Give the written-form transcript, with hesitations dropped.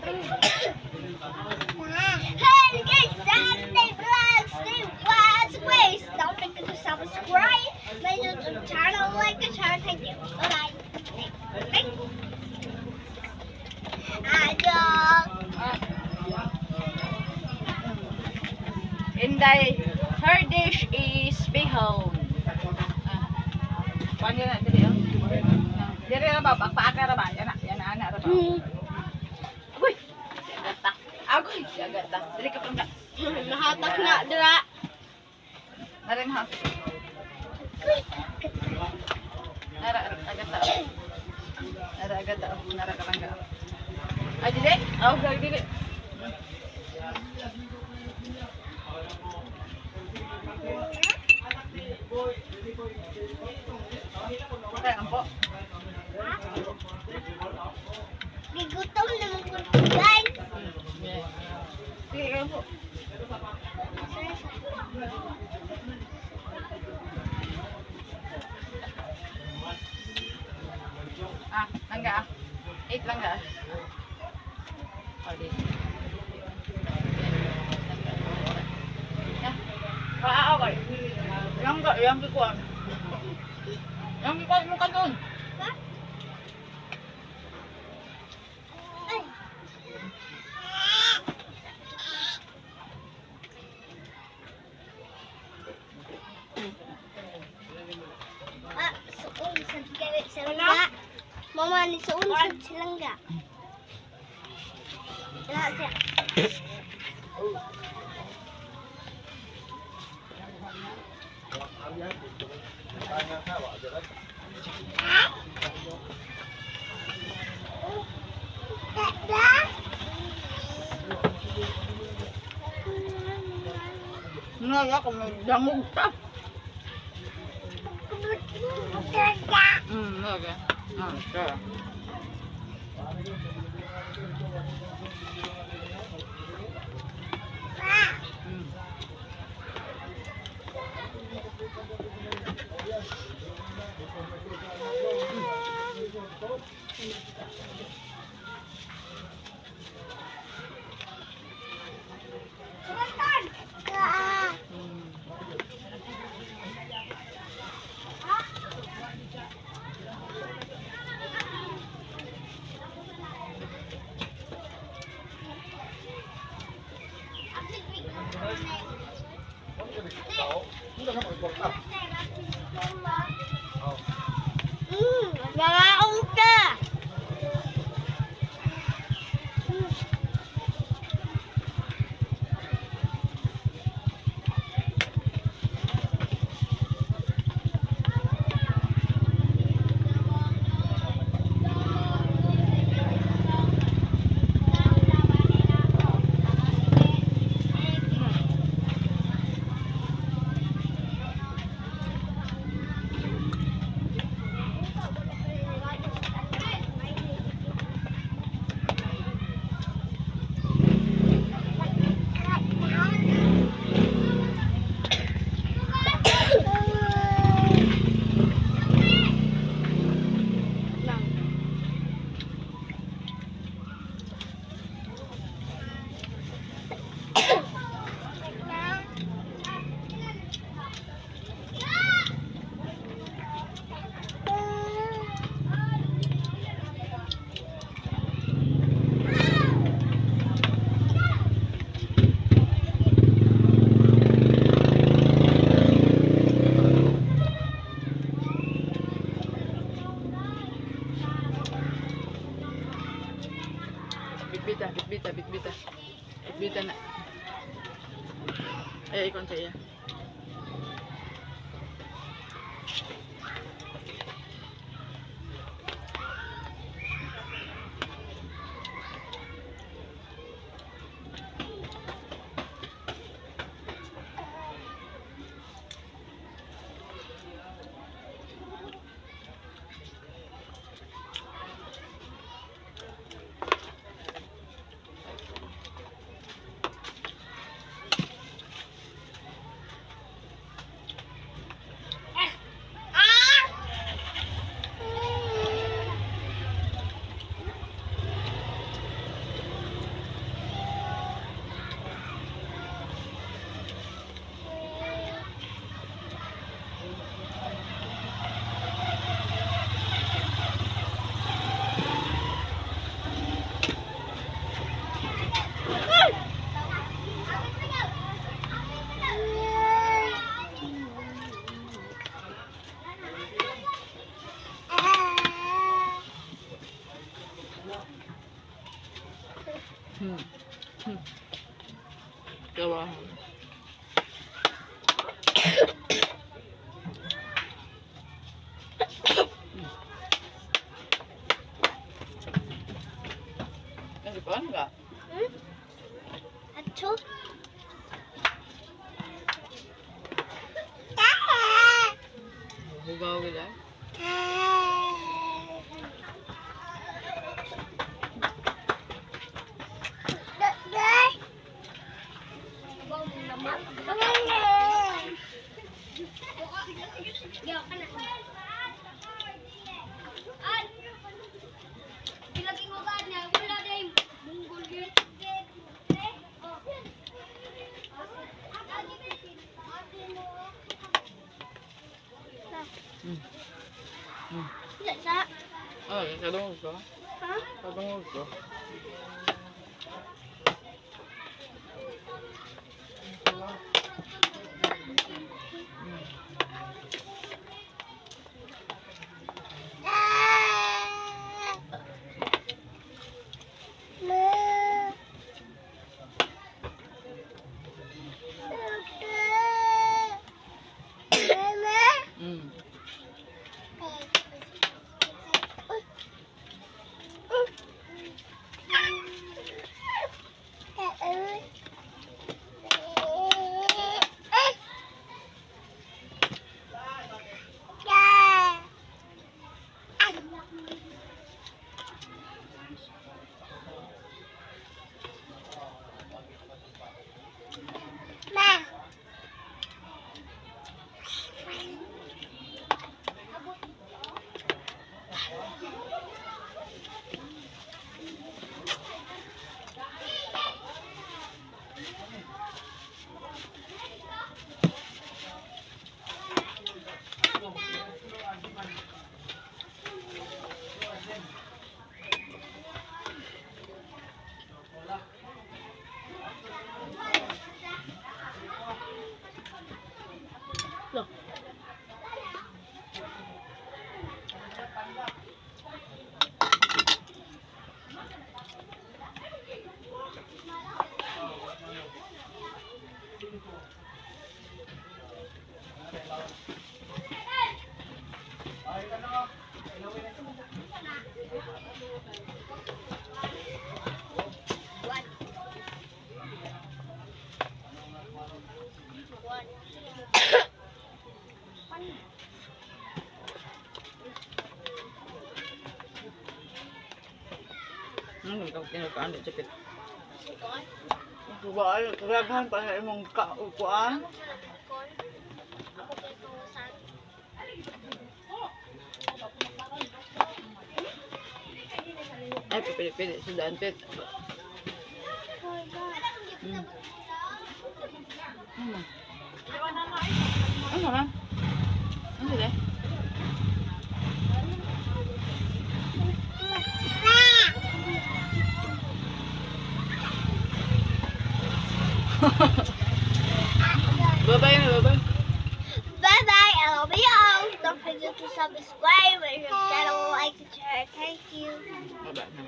Hey guys, Saturday vlog, stay was ways. Don't forget to subscribe my YouTube channel, like the channel. Thank you. Bye bye. Inday, her dish is bihon. Kuan na dili oh. Dili ra ba pagpaaka ra ba? Yana ana ra ba? Uy. Agata. Agoy, agata. Dili ka pang. Nahatak na dira. Narin ha. Nara agata. Nara agata. Nara kalangga. Ay dili? Oh, dili. Okay, ampo. Gigutom naman ko guys. Sige, kayo po. Langga ah. 8 langga ah. Oh, di. Wala ako kayo. Yang kikuan. Yang kikuan mo kanton. Ha? Ay. Suon sa kaya silangga. Mama ni suon sa silangga. Wala siya. Naya ko may dangog ta. Okay. Sure. Mga ka. Bitbita na. Ikon saya. Gawa. Kasi paano ka? Ato. Hugaw ka dyan? Ah, kadungog ka? Ha? Kadungog ka? Ano ikaw kinukaan di sakit? Subay, kagaghan pa sa imong kaupuan. Ay, pipili-pili sa dantit. Ano ba? Ano ba? Bye-bye na, bye-bye. Bye-bye, I love you. Don't forget to subscribe and your channel, like and share. Thank you. Bye-bye na.